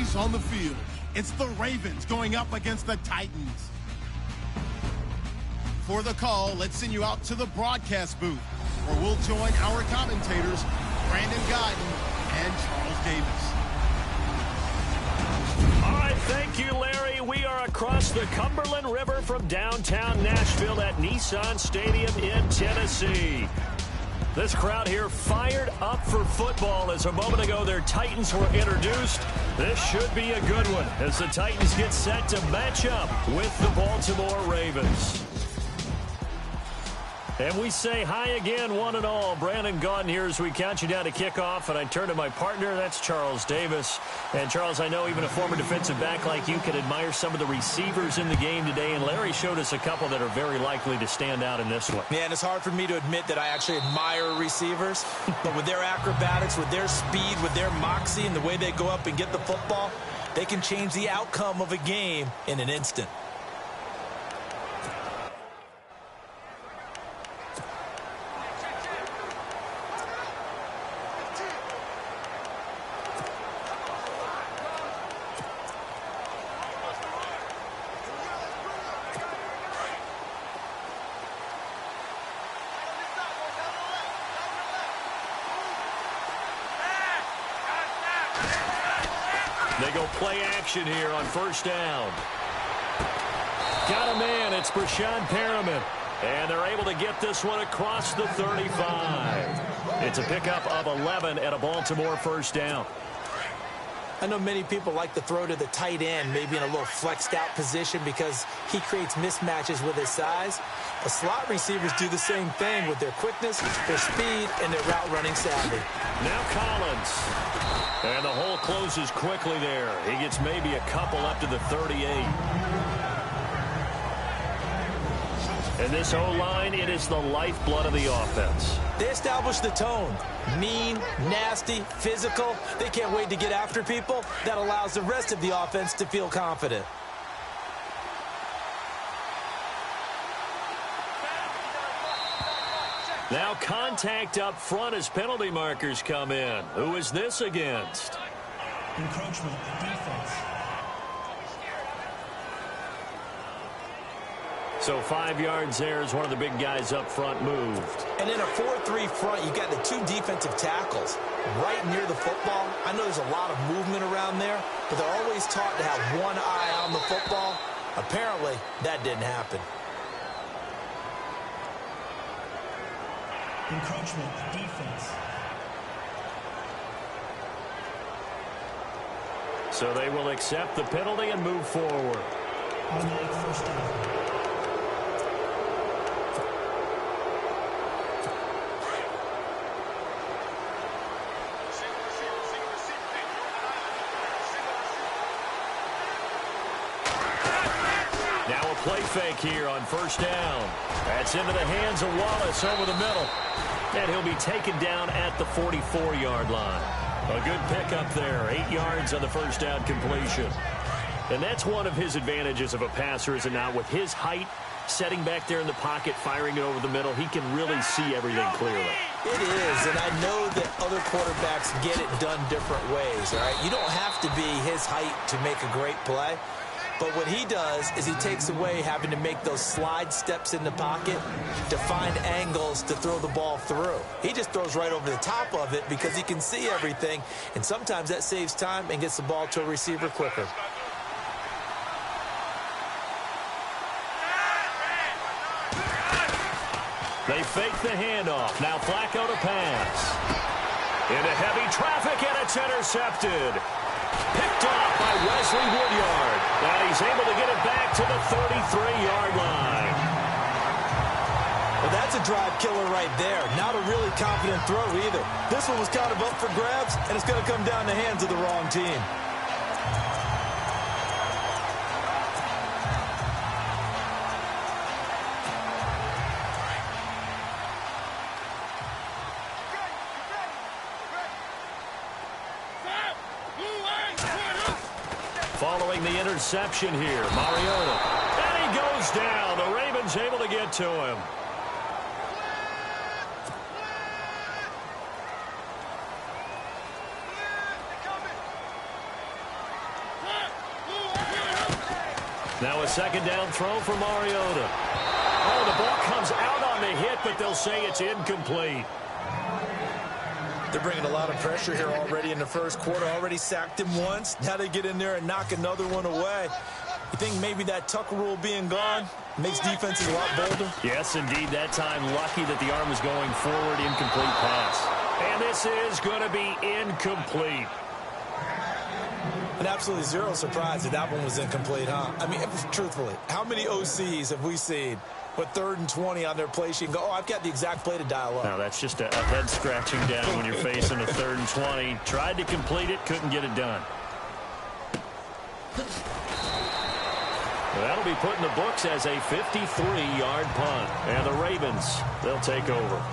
Enemies on the field. It's the Ravens going up against the Titans. For the call, let's send you out to the broadcast booth, where we'll join our commentators, Brandon Guyton and Charles Davis. All right, thank you, Larry. We are across the Cumberland River from downtown Nashville at Nissan Stadium in Tennessee. This crowd here fired up for football as a moment ago their Titans were introduced. This should be a good one as the Titans get set to match up with the Baltimore Ravens. And we say hi again, one and all. Brandon Guyton here as we count you down to kickoff. And I turn to my partner, that's Charles Davis. And Charles, I know even a former defensive back like you can admire some of the receivers in the game today. And Larry showed us a couple that are very likely to stand out in this one. Man, it's hard for me to admit that I actually admire receivers. But with their acrobatics, with their speed, with their moxie, and the way they go up and get the football, they can change the outcome of a game in an instant. They go play action here on first down. Got a man. It's Brashad Perriman. And they're able to get this one across the 35. It's a pickup of 11 at a Baltimore first down. I know many people like to throw to the tight end, maybe in a little flexed out position because he creates mismatches with his size. The slot receivers do the same thing with their quickness, their speed, and their route running savvy. Now Collins. And the hole closes quickly there. He gets maybe a couple up to the 38. And this O-line, it is the lifeblood of the offense. They establish the tone. Mean, nasty, physical. They can't wait to get after people. That allows the rest of the offense to feel confident. Now contact up front as penalty markers come in. Who is this against? Encroachment, defense. So 5 yards there as one of the big guys up front moved. And in a 4-3 front, you've got the two defensive tackles right near the football. I know there's a lot of movement around there, but they're always taught to have one eye on the football. Apparently, that didn't happen. Encroachment, defense. So they will accept the penalty and move forward. Automatic first down. Play fake here on first down. That's into the hands of Wallace over the middle. And he'll be taken down at the 44-yard line. A good pickup there. 8 yards on the first down completion. And that's one of his advantages of a passer, is it not? With his height, setting back there in the pocket, firing it over the middle, he can really see everything clearly. It is, and I know that other quarterbacks get it done different ways, all right? You don't have to be his height to make a great play. But what he does is he takes away having to make those slide steps in the pocket to find angles to throw the ball through. He just throws right over the top of it because he can see everything, and sometimes that saves time and gets the ball to a receiver quicker. They fake the handoff. Now Flacco to pass. Into heavy traffic, and it's intercepted. Picked off by Wesley Woodyard. And he's able to get it back to the 33-yard line. Well, that's a drive killer right there. Not a really confident throw either. This one was kind of up for grabs, and it's going to come down the hands of the wrong team. Following the interception here, Mariota. And he goes down. The Ravens able to get to him. Now a second down throw for Mariota. Oh, the ball comes out on the hit, but they'll say it's incomplete. They're bringing a lot of pressure here already in the first quarter. Already sacked him once. Now they get in there and knock another one away. You think maybe that Tuck rule being gone makes defenses a lot bolder? Yes, indeed. That time, lucky that the arm was going forward. Incomplete pass. And this is going to be incomplete. And absolutely zero surprise that that one was incomplete, huh? I mean, truthfully, how many OCs have we seen with 3rd and 20 on their play sheet and go, oh, I've got the exact play to dial up? Now, that's just a head scratching down when you're facing a 3rd and 20. Tried to complete it, couldn't get it done. That'll be put in the books as a 53-yard punt. And the Ravens, they'll take over.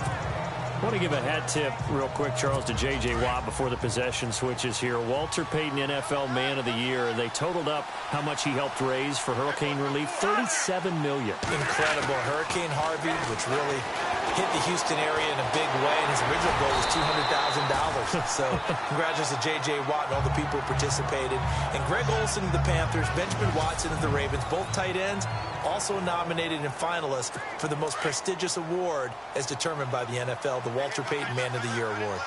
I want to give a hat tip real quick, Charles, to J.J. Watt before the possession switches here. Walter Payton, NFL Man of the Year. They totaled up how much he helped raise for hurricane relief, $37 million. Incredible. Hurricane Harvey, which really hit the Houston area in a big way, and his original goal was $200,000. So congratulations to J.J. Watt and all the people who participated. And Greg Olsen of the Panthers, Benjamin Watson of the Ravens, both tight ends, also nominated and finalists for the most prestigious award as determined by the NFL, the Walter Payton Man of the Year Award.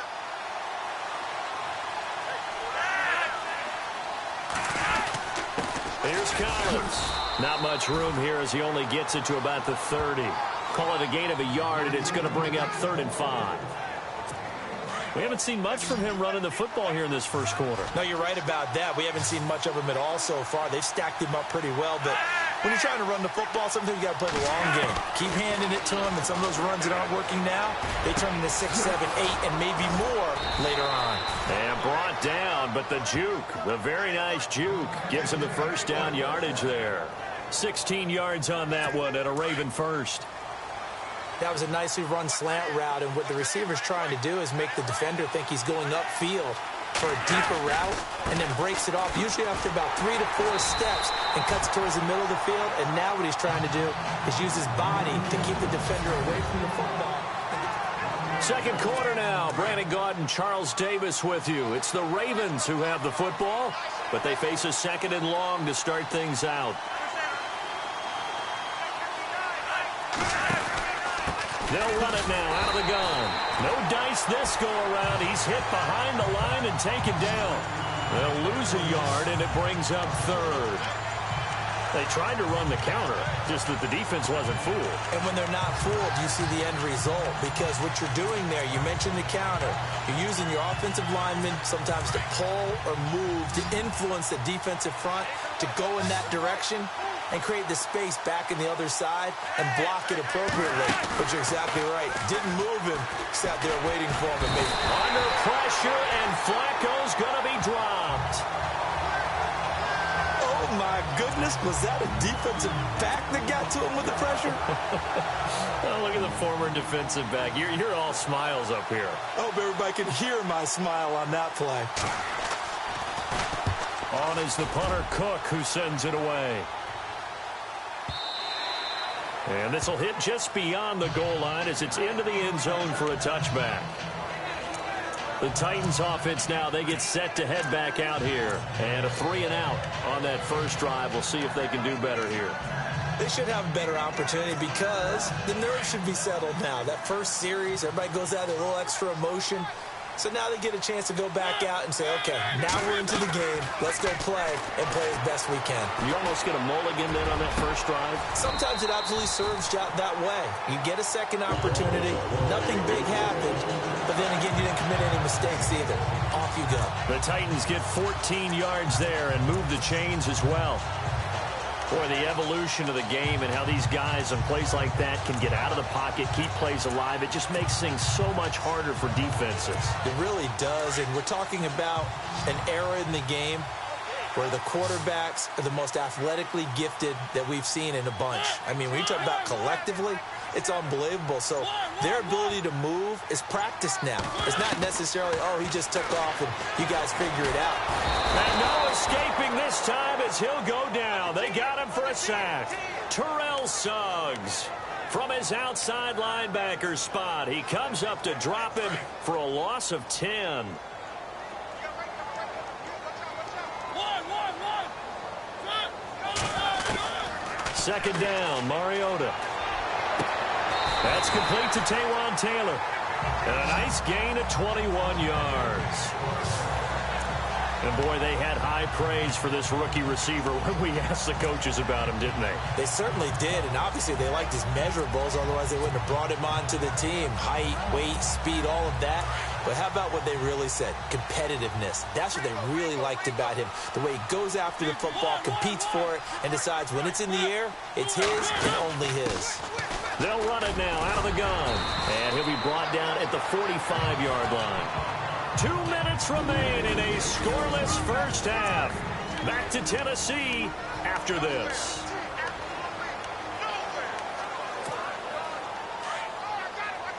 Here's Collins. Not much room here as he only gets it to about the 30. Call it a gain of a yard, and it's going to bring up 3rd and 5. We haven't seen much from him running the football here in this first quarter. No, you're right about that. We haven't seen much of him at all so far. They've stacked him up pretty well, but when you're trying to run the football, sometimes you got to play the long game. Keep handing it to him, and some of those runs that aren't working now, they turn into 6, 7, 8, and maybe more later on. And brought down, but the juke, the very nice juke, gives him the first down yardage there. 16 yards on that one at a Raven first. That was a nicely run slant route, and what the receiver's trying to do is make the defender think he's going upfield for a deeper route and then breaks it off, usually after about 3 to 4 steps, and cuts towards the middle of the field. And now what he's trying to do is use his body to keep the defender away from the football. Second quarter now. Brandon Gaudin, Charles Davis with you. It's the Ravens who have the football, but they face a 2nd and long to start things out. They'll run it now out of the gun. No dice this go-around. He's hit behind the line and taken down. They'll lose a yard, and it brings up 3rd. They tried to run the counter, just that the defense wasn't fooled. And when they're not fooled, you see the end result, because what you're doing there, you mentioned the counter. You're using your offensive linemen sometimes to pull or move, to influence the defensive front, to go in that direction and create the space back in the other side and block it appropriately. But you're exactly right. Didn't move him. Sat there waiting for him. Under pressure, and Flacco's going to be dropped. Oh, my goodness. Was that a defensive back that got to him with the pressure? Oh, look at the former defensive back. You're all smiles up here. I hope everybody can hear my smile on that play. On is the punter, Cook, who sends it away. And this will hit just beyond the goal line as it's into the end zone for a touchback. The Titans offense now, they get set to head back out here. And a 3 and out on that first drive. We'll see if they can do better here. They should have a better opportunity because the nerves should be settled now. That first series, everybody goes out with a little extra emotion. So now they get a chance to go back out and say, okay, now we're into the game. Let's go play and play as best we can. You almost get a mulligan then on that first drive? Sometimes it absolutely serves you out that way. You get a second opportunity. Nothing big happened. But then again, you didn't commit any mistakes either. Off you go. The Titans get 14 yards there and move the chains as well. Boy, the evolution of the game and how these guys on plays like that can get out of the pocket, keep plays alive, it just makes things so much harder for defenses. It really does, and we're talking about an era in the game where the quarterbacks are the most athletically gifted that we've seen in a bunch. I mean, when you talk about collectively, it's unbelievable. So their ability to move is practiced now. It's not necessarily, oh, he just took off and you guys figure it out. And no escaping this time as he'll go down. They got him for a sack. Terrell Suggs from his outside linebacker spot. He comes up to drop him for a loss of 10. second down. Mariota. That's complete to Taywan Taylor. And a nice gain of 21 yards. And, boy, they had high praise for this rookie receiver when we asked the coaches about him, didn't they? They certainly did, and obviously they liked his measurables. Otherwise, they wouldn't have brought him onto the team. Height, weight, speed, all of that. But how about what they really said? Competitiveness. That's what they really liked about him. The way he goes after the football, competes for it, and decides when it's in the air, it's his and only his. They'll run it now out of the gun. And he'll be brought down at the 45-yard line. 2 minutes remain in a scoreless first half. Back to Tennessee after this.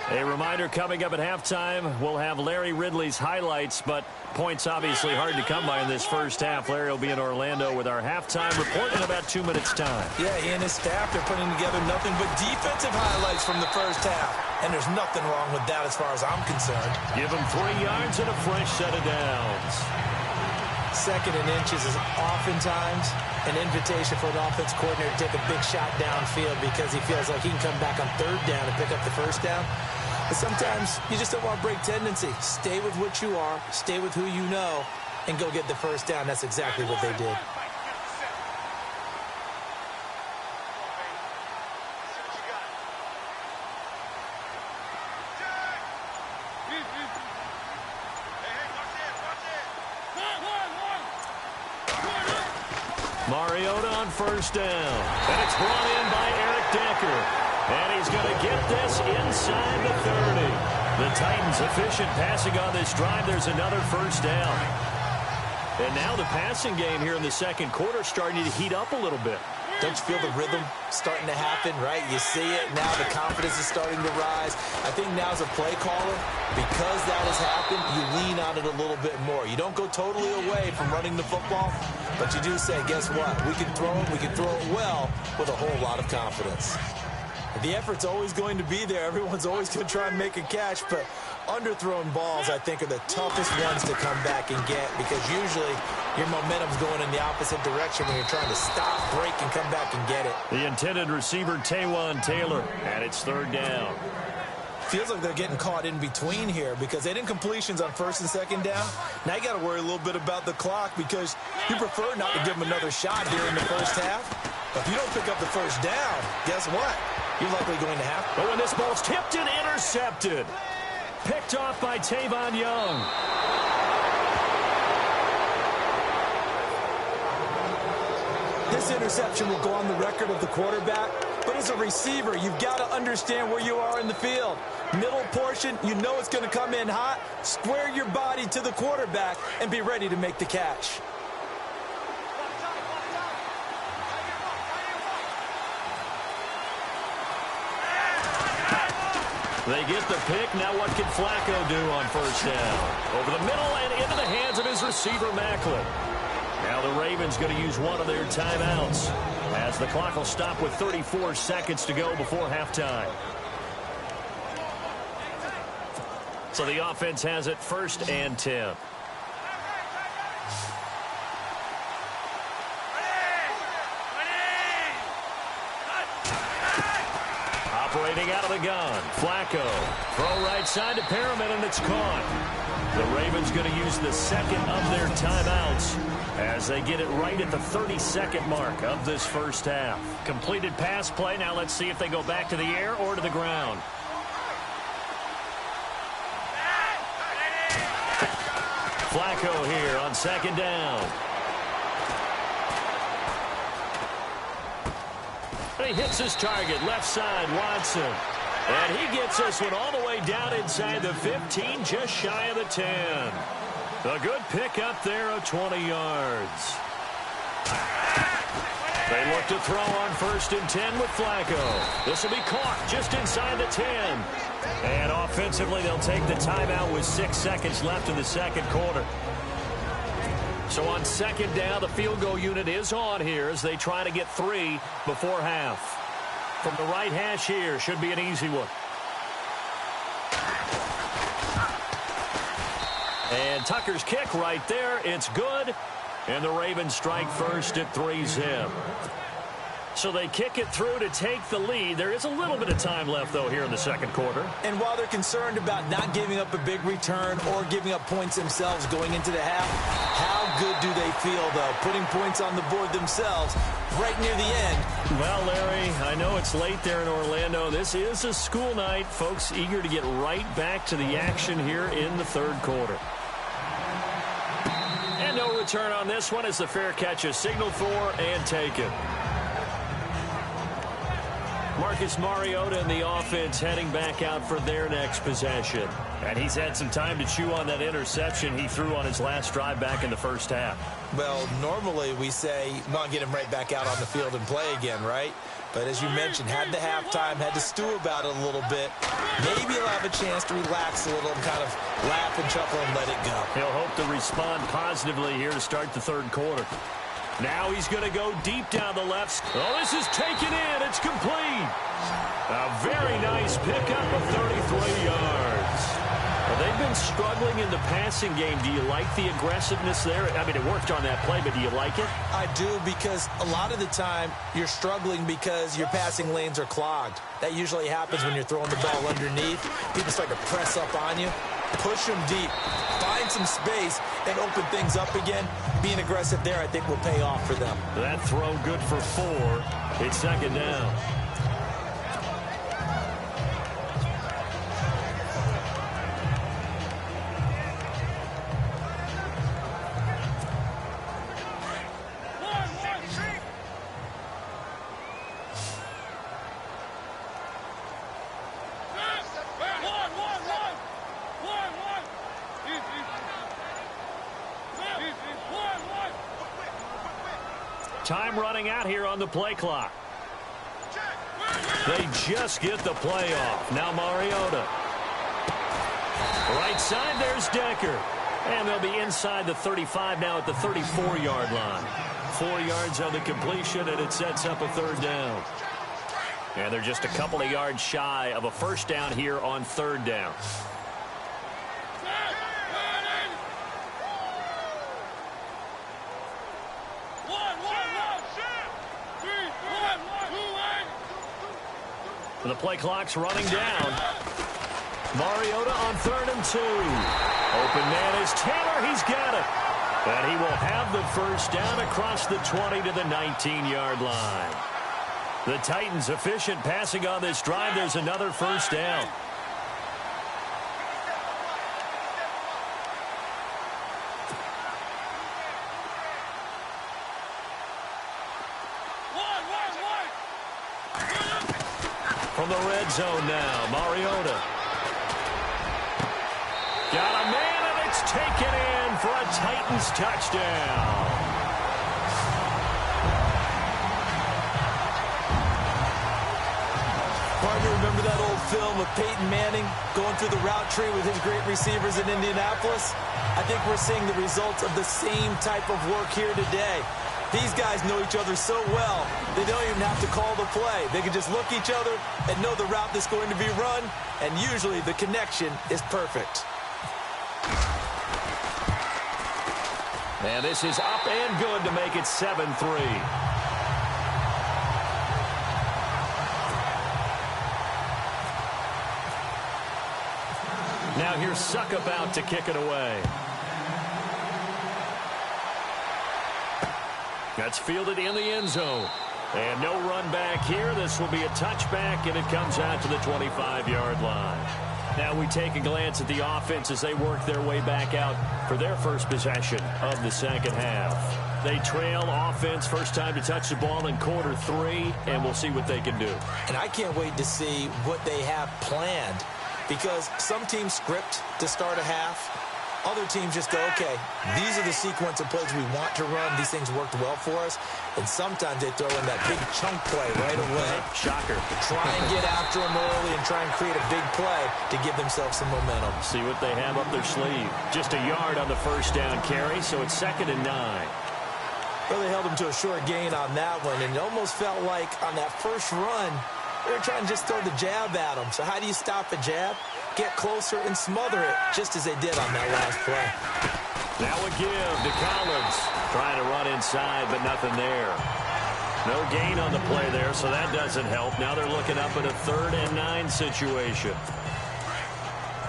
A reminder coming up at halftime, we'll have Larry Ridley's highlights, but points obviously hard to come by in this first half. Larry will be in Orlando with our halftime report in about 2 minutes' time. Yeah, he and his staff are putting together nothing but defensive highlights from the first half. And there's nothing wrong with that as far as I'm concerned. Give him 3 yards and a fresh set of downs. Second and inches is oftentimes an invitation for an offense coordinator to take a big shot downfield because he feels like he can come back on third down and pick up the first down. But sometimes you just don't want to break tendency. Stay with what you are, stay with who you know, and go get the first down. That's exactly what they did. Mariota on first down. And it's brought in by Eric Decker. And he's going to get this inside the 30. The Titans efficient passing on this drive. There's another first down. And now the passing game here in the second quarter starting to heat up a little bit. Don't you feel the rhythm starting to happen, right? You see it now. The confidence is starting to rise. I think now as a play caller, because that has happened, you lean on it a little bit more. You don't go totally away from running the football, but you do say, guess what? We can throw it. We can throw it well with a whole lot of confidence. The effort's always going to be there. Everyone's always going to try and make a catch, but underthrown balls, I think, are the toughest ones to come back and get because usually your momentum's going in the opposite direction when you're trying to stop, break, and come back and get it. The intended receiver, Taywan Taylor, and it's third down. Feels like they're getting caught in between here because they didn't completions on first and second down. Now you got to worry a little bit about the clock because you prefer not to give them another shot here in the first half. But if you don't pick up the first down, guess what? You're likely going to have to. But when this ball's tipped and intercepted. Picked off by Tavon Young. This interception will go on the record of the quarterback, but as a receiver, you've got to understand where you are in the field. Middle portion, you know it's going to come in hot. Square your body to the quarterback and be ready to make the catch. They get the pick. Now what can Flacco do on first down? Over the middle and into the hands of his receiver, Macklin. Now the Ravens going to use one of their timeouts as the clock will stop with 34 seconds to go before halftime. So the offense has it first and 10. Operating out of the gun. Flacco. Throw right side to Perriman, and it's caught. The Ravens going to use the second of their timeouts as they get it right at the 32nd mark of this first half. Completed pass play. Now let's see if they go back to the air or to the ground. Flacco here on second down. He hits his target, left side, Watson. And he gets this one all the way down inside the 15, just shy of the 10. A good pick up there of 20 yards. They look to throw on first and 10 with Flacco. This will be caught just inside the 10. And offensively, they'll take the timeout with 6 seconds left in the second quarter. So on second down, the field goal unit is on here as they try to get 3 before half. From the right hash here, should be an easy one. And Tucker's kick right there, it's good. And the Ravens strike first at 3-zip. So they kick it through to take the lead. There is a little bit of time left, though, here in the second quarter. And while they're concerned about not giving up a big return or giving up points themselves going into the half, how good do they feel, though, putting points on the board themselves right near the end? Well, Larry, I know it's late there in Orlando. This is a school night. Folks eager to get right back to the action here in the third quarter. And no return on this one as the fair catch is signaled for and taken. Marcus Mariota and the offense heading back out for their next possession. And he's had some time to chew on that interception he threw on his last drive back in the first half. Well, normally we say, not get him right back out on the field and play again, right? But as you mentioned, had the halftime, had to stew about it a little bit. Maybe he'll have a chance to relax a little and kind of laugh and chuckle and let it go. He'll hope to respond positively here to start the third quarter. Now he's going to go deep down the left. Oh, this is taken in. It's complete. A very nice pickup of 33 yards. Well, they've been struggling in the passing game. Do you like the aggressiveness there? I mean, it worked on that play, but do you like it? I do, because a lot of the time you're struggling because your passing lanes are clogged. That usually happens when you're throwing the ball underneath. People start to press up on you. Push them deep. Find some space and open things up again. Being aggressive there, I think, will pay off for them. That throw good for 4. It's second down. Time running out here on the play clock. They just get the play off. Now Mariota. Right side, there's Decker. And they'll be inside the 35 now at the 34-yard line. 4 yards on the completion, and it sets up a third down. And they're just a couple of yards shy of a first down here on third down. The play clock's running down. Mariota on 3rd and 2. Open man is Taylor. He's got it. And he will have the first down across the 20 to the 19-yard line. The Titans efficient passing on this drive. There's another first down. From the red zone now, Mariota. Got a man, and it's taken in for a Titans touchdown. Partner, remember that old film of Peyton Manning going through the route tree with his great receivers in Indianapolis? I think we're seeing the results of the same type of work here today. These guys know each other so well, they don't even have to call the play. They can just look each other and know the route that's going to be run, and usually the connection is perfect. And this is up and good to make it 7-3. Now here's Suckup out to kick it away. That's fielded in the end zone. And no run back here. This will be a touchback, and it comes out to the 25-yard line. Now we take a glance at the offense as they work their way back out for their first possession of the second half. They trail offense, first time to touch the ball in quarter 3, and we'll see what they can do. And I can't wait to see what they have planned, because some teams script to start a half. Other teams just go, okay, these are the sequence of plays we want to run. These things worked well for us. And sometimes they throw in that big chunk play right away. Shocker. Try and get after them early and try and create a big play to give themselves some momentum. See what they have up their sleeve. Just a yard on the first down carry, so it's 2nd and 9. Well, they held them to a short gain on that one, and it almost felt like on that first run, they were trying to just throw the jab at them. So how do you stop a jab? Get closer and smother it, just as they did on that last play. Now a give to Collins. Trying to run inside, but nothing there. No gain on the play there, so that doesn't help. Now they're looking up at a 3rd and 9 situation.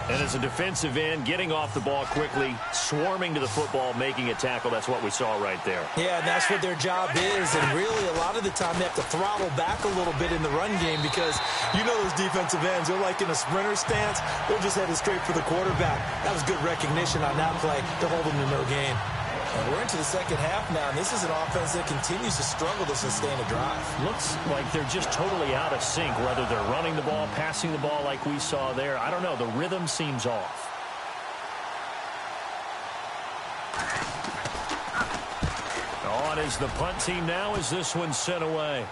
And as a defensive end, getting off the ball quickly, swarming to the football, making a tackle, that's what we saw right there. Yeah, and that's what their job is. And really, a lot of the time, they have to throttle back a little bit in the run game because you know those defensive ends, they're like in a sprinter stance. They're just headed straight for the quarterback. That was good recognition on that play to hold them to no gain. And we're into the second half now, and this is an offense that continues to struggle to sustain a drive. Looks like they're just totally out of sync, whether they're running the ball, passing the ball like we saw there. I don't know. The rhythm seems off. On is the punt team now as this one's sent away.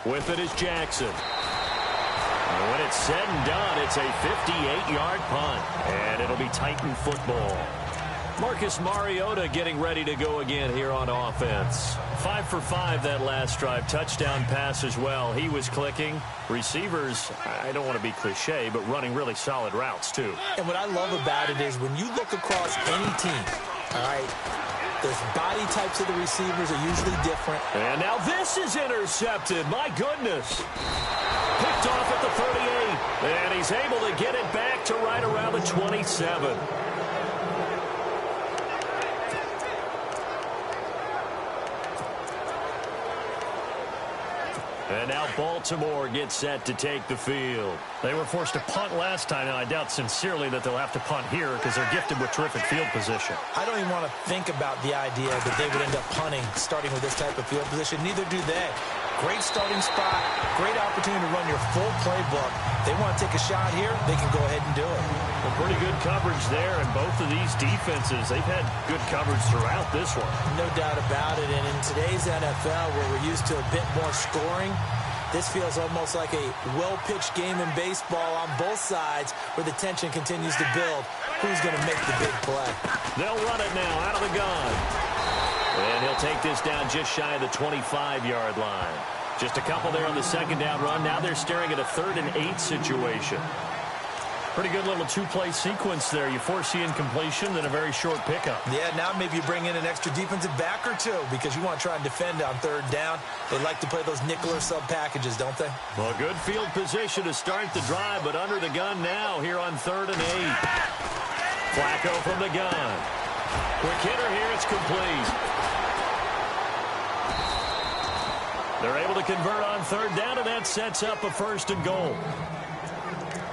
With it is Jackson. And when it's said and done, it's a 58-yard punt, and it'll be Titan football. Marcus Mariota getting ready to go again here on offense. 5 for 5 that last drive. Touchdown pass as well. He was clicking. Receivers, I don't want to be cliche, but running really solid routes too. And what I love about it is when you look across any team, all right, the body types of the receivers are usually different. And now this is intercepted. My goodness. Picked off at the 38. And he's able to get it back to right around the 27. And now Baltimore gets set to take the field. They were forced to punt last time, and I doubt sincerely that they'll have to punt here because they're gifted with terrific field position. I don't even want to think about the idea that they would end up punting starting with this type of field position. Neither do they. Great starting spot, great opportunity to run your full playbook. They want to take a shot here, they can go ahead and do it. Well, pretty good coverage there, and both of these defenses, they've had good coverage throughout this one. No doubt about it, and in today's NFL, where we're used to a bit more scoring, this feels almost like a well-pitched game in baseball on both sides where the tension continues to build. Who's going to make the big play? They'll run it now out of the gun. And he'll take this down just shy of the 25-yard line. Just a couple there on the second down run. Now they're staring at a 3rd and 8 situation. Pretty good little two-play sequence there. You force the incompletion, then a very short pickup. Yeah, now maybe you bring in an extra defensive back or two because you want to try and defend on 3rd down. They like to play those nickel or sub packages, don't they? Well, good field position to start the drive, but under the gun now here on 3rd and 8. Flacco from the gun. Quick hitter here, it's complete. They're able to convert on 3rd down, and that sets up a 1st and goal.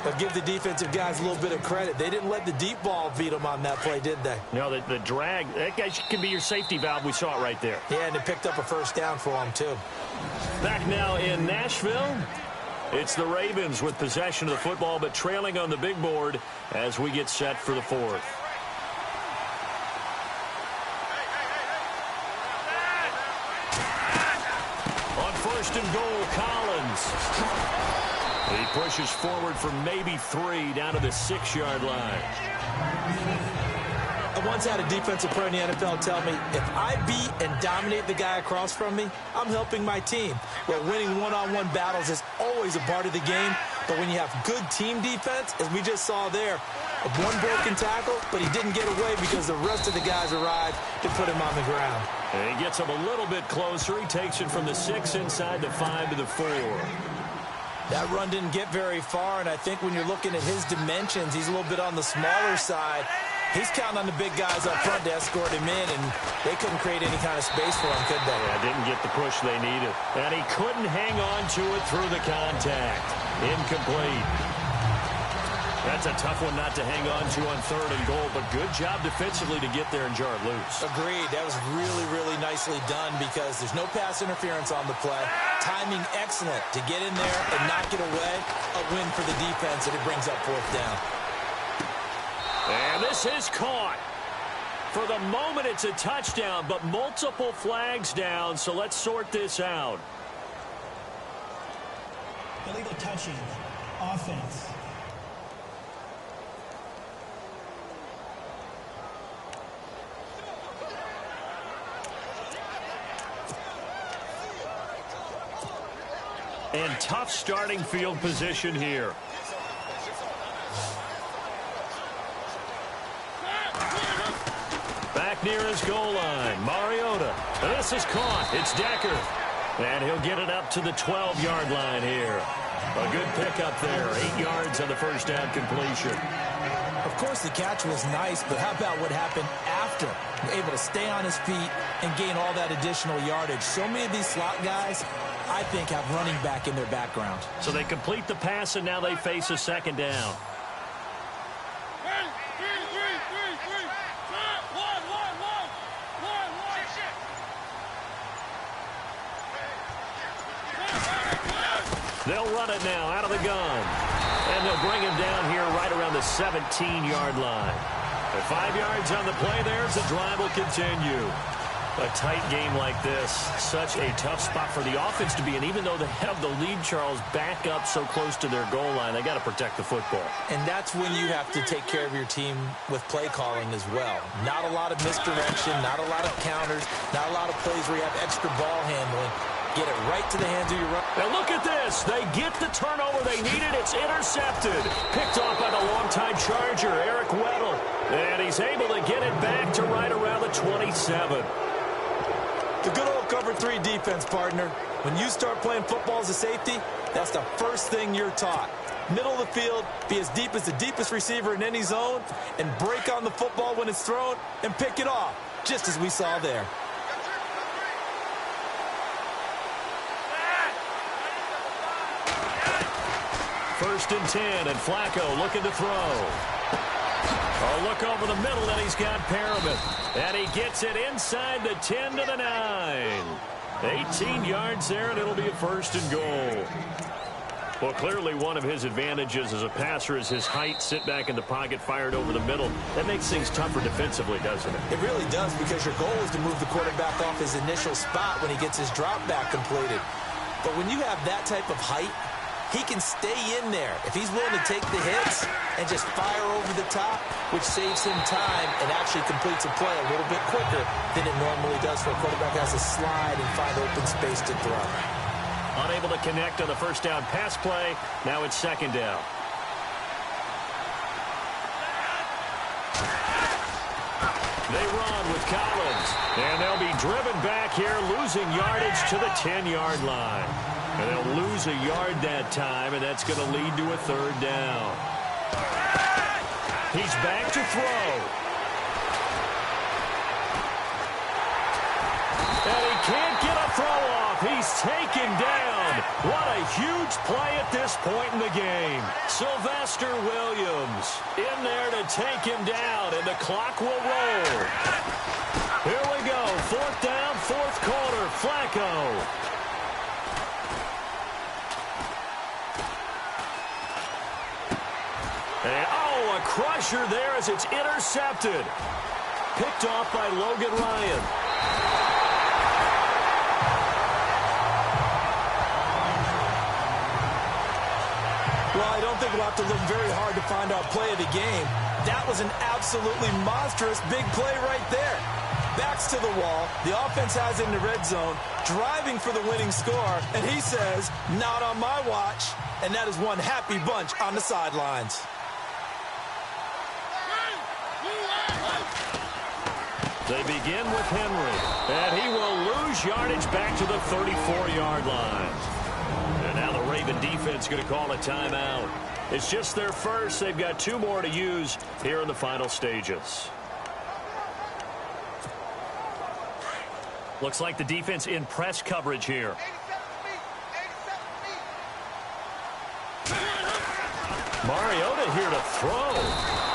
But give the defensive guys a little bit of credit. They didn't let the deep ball beat them on that play, did they? No, the drag, that guy can be your safety valve. We saw it right there. Yeah, and they picked up a 1st down for them, too. Back now in Nashville. It's the Ravens with possession of the football, but trailing on the big board as we get set for the 4th. On 1st and goal, Collins. He pushes forward for maybe 3 down to the 6-yard line. I once had a defensive pro in the NFL tell me, if I beat and dominate the guy across from me, I'm helping my team. Well, winning one-on-one battles is always a part of the game, but when you have good team defense, as we just saw there, one broken tackle, but he didn't get away because the rest of the guys arrived to put him on the ground. And he gets him a little bit closer. He takes it from the 6 inside the 5 to the 4. That run didn't get very far, and I think when you're looking at his dimensions, he's a little bit on the smaller side. He's counting on the big guys up front to escort him in, and they couldn't create any kind of space for him, could they? Yeah, didn't get the push they needed. And he couldn't hang on to it through the contact. Incomplete. That's a tough one not to hang on to on 3rd and goal, but good job defensively to get there and jar it loose. Agreed. That was really, really nicely done because there's no pass interference on the play. Timing excellent to get in there and knock it away. A win for the defense, and it brings up 4th down. And this is caught. For the moment, it's a touchdown, but multiple flags down, so let's sort this out. Illegal touching. Offense. And tough starting field position here. Back near his goal line, Mariota. And this is caught. It's Decker. And he'll get it up to the 12-yard line here. A good pickup there. 8 yards on the first down completion. Of course, the catch was nice, but how about what happened after? Able to stay on his feet and gain all that additional yardage. So many of these slot guys, I think, have running back in their background. So they complete the pass, and now they face a second down. They'll run it now out of the gun. And they'll bring him down here right around the 17-yard line. At 5 yards on the play there as the drive will continue. A tight game like this, such a tough spot for the offense to be in. Even though they have the lead, Charles, back up so close to their goal line, they got to protect the football. And that's when you have to take care of your team with play calling as well. Not a lot of misdirection, not a lot of counters, not a lot of plays where you have extra ball handling. Get it right to the hands of your run. Now look at this. They get the turnover they needed. It's intercepted. Picked off by the longtime Charger, Eric Weddle. And he's able to get it back to right around the 27. The good old cover 3 defense, partner. When you start playing football as a safety, that's the first thing you're taught. Middle of the field, be as deep as the deepest receiver in any zone, and break on the football when it's thrown and pick it off, just as we saw there. First and 10, and Flacco looking to throw. A look over the middle, and he's got Perriman. And he gets it inside the 10 to the 9. 18 yards there, and it'll be a first and goal. Well, clearly one of his advantages as a passer is his height. Sit back in the pocket, fired over the middle. That makes things tougher defensively, doesn't it? It really does, because your goal is to move the quarterback off his initial spot when he gets his drop back completed. But when you have that type of height, he can stay in there if he's willing to take the hits and just fire over the top, which saves him time and actually completes a play a little bit quicker than it normally does for a quarterback who has to slide and find open space to throw. Unable to connect on the first down pass play. Now it's second down. They run with Collins. And they'll be driven back here, losing yardage to the 10-yard line. And they'll lose a yard that time, and that's going to lead to a third down. He's back to throw. And he can't get a throw off. He's taken down. What a huge play at this point in the game. Sylvester Williams in there to take him down, and the clock will roll. Here we go. Fourth down, fourth quarter. Flacco. And, a crusher there as it's intercepted. Picked off by Logan Ryan. Well, I don't think we'll have to look very hard to find our play of the game. That was an absolutely monstrous big play right there. Backs to the wall. The offense has it in the red zone, driving for the winning score, and he says, not on my watch. And that is one happy bunch on the sidelines. They begin with Henry, and he will lose yardage back to the 34-yard line. And now the Raven defense going to call a timeout. It's just their first. They've got 2 more to use here in the final stages. Looks like the defense in press coverage here. Mariota here to throw,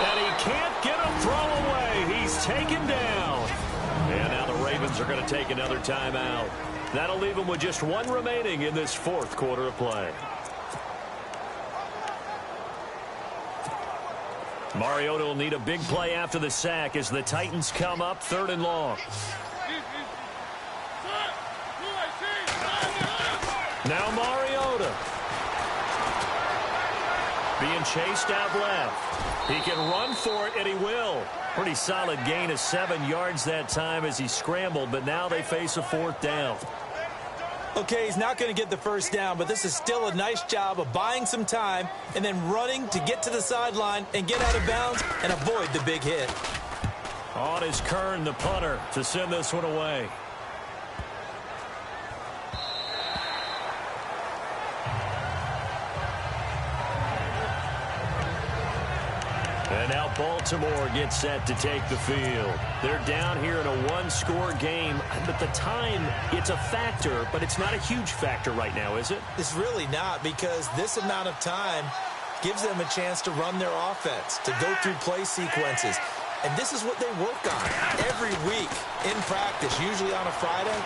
and he can't get a throw away. He's taken down. And now the Ravens are going to take another timeout. That'll leave them with just 1 remaining in this fourth quarter of play. Mariota will need a big play after the sack as the Titans come up 3rd and long. Now Mariota. Being chased out left. He can run for it, and he will. Pretty solid gain of 7 yards that time as he scrambled, but now they face a 4th down. Okay, he's not going to get the first down, but this is still a nice job of buying some time and then running to get to the sideline and get out of bounds and avoid the big hit. On is Kern, the punter, to send this one away. And now Baltimore gets set to take the field. They're down here in a one-score game, but the time, it's a factor, but it's not a huge factor right now, is it? It's really not, because this amount of time gives them a chance to run their offense, to go through play sequences. And this is what they work on every week in practice, usually on a Friday.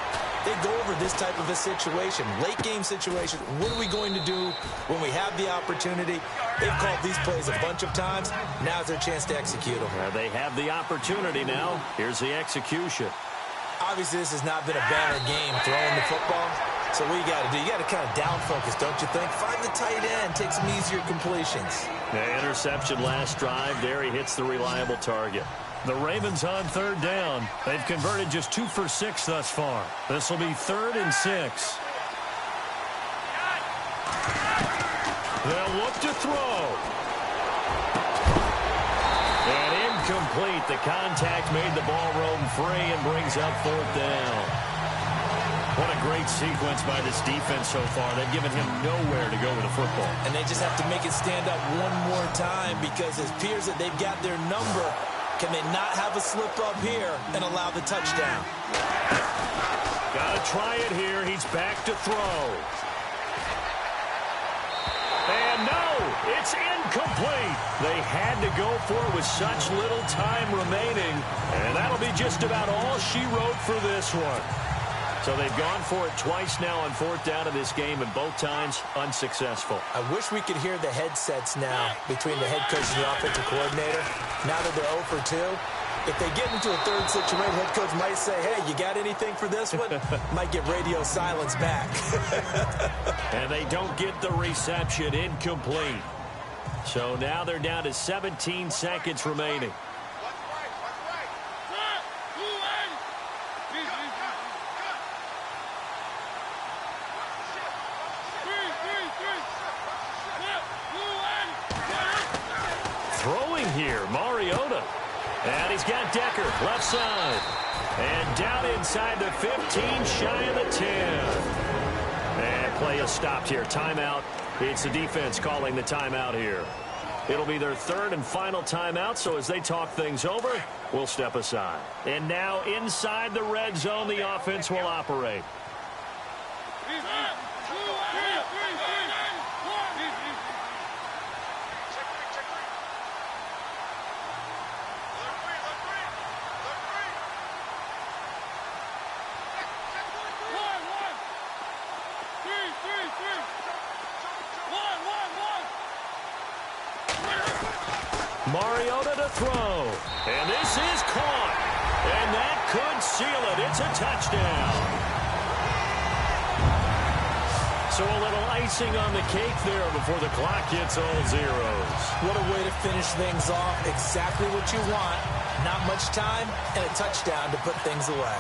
They go over this type of a situation, late-game situation. What are we going to do when we have the opportunity? They've called these plays a bunch of times. Now's their chance to execute them. They have the opportunity now. Here's the execution. Obviously, this has not been a banner game throwing the football. So what you got to do, you got to kind of down focus, don't you think? Find the tight end, take some easier completions. The interception last drive. There he hits the reliable target. The Ravens on third down. They've converted just 2 for 6 thus far. This will be 3rd and 6. They'll look to throw. And incomplete. The contact made the ball roam free and brings up 4th down. What a great sequence by this defense so far. They've given him nowhere to go with the football. And they just have to make it stand up one more time, because it appears that they've got their number. Can they not have a slip up here and allow the touchdown? Got to try it here. He's back to throw. And no, it's incomplete. They had to go for it with such little time remaining. And that'll be just about all she wrote for this one. So they've gone for it twice now on 4th down of this game, and both times unsuccessful. I wish we could hear the headsets now between the head coach and the offensive coordinator. Now that they're 0 for 2, if they get into a third situation, head coach might say, hey, you got anything for this one? Might get radio silence back. And they don't get the reception. Incomplete. So now they're down to 17 seconds remaining. Throwing here, Mariota. And he's got Decker, left side. And down inside the 15, shy of the 10. And play is stopped here. Timeout. It's the defense calling the timeout here. It'll be their 3rd and final timeout, so as they talk things over, we'll step aside. And now inside the red zone, the offense will operate. Mariota to throw. And this is caught. And that could seal it. It's a touchdown. So a little icing on the cake there before the clock hits all zeros. What a way to finish things off. Exactly what you want. Not much time and a touchdown to put things away.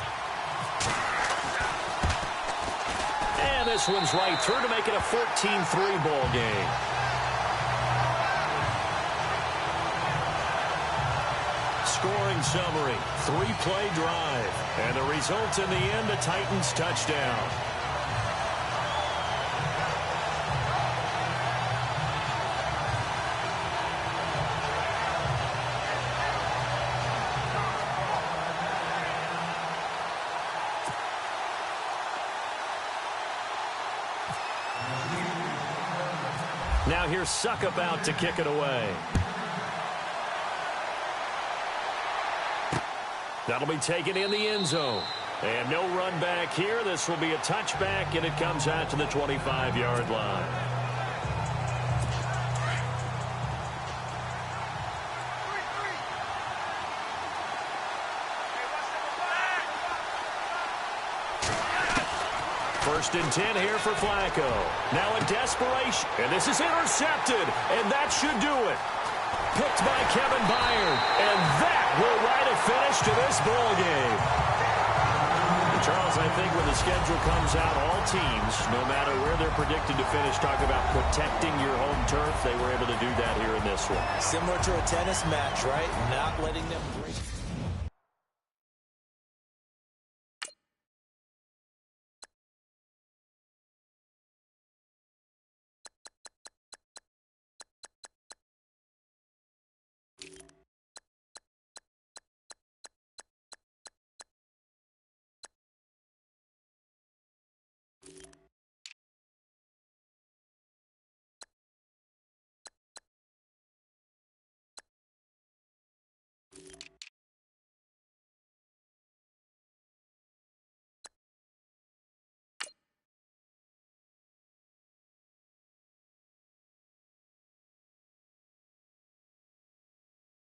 And this one's right through to make it a 14-3 ball game. Scoring summary, 3-play drive. And the result in the end, a Titans touchdown. Now here's Suckup out to kick it away. That'll be taken in the end zone. And no run back here. This will be a touchback, and it comes out to the 25-yard line. First and 10 here for Flacco. Now in desperation. And this is intercepted. And that should do it. Picked by Kevin Byard. And that will write a finish to this ball game. And Charles, I think when the schedule comes out, all teams, no matter where they're predicted to finish, talk about protecting your home turf. They were able to do that here in this one. Similar to a tennis match, right? Not letting them break.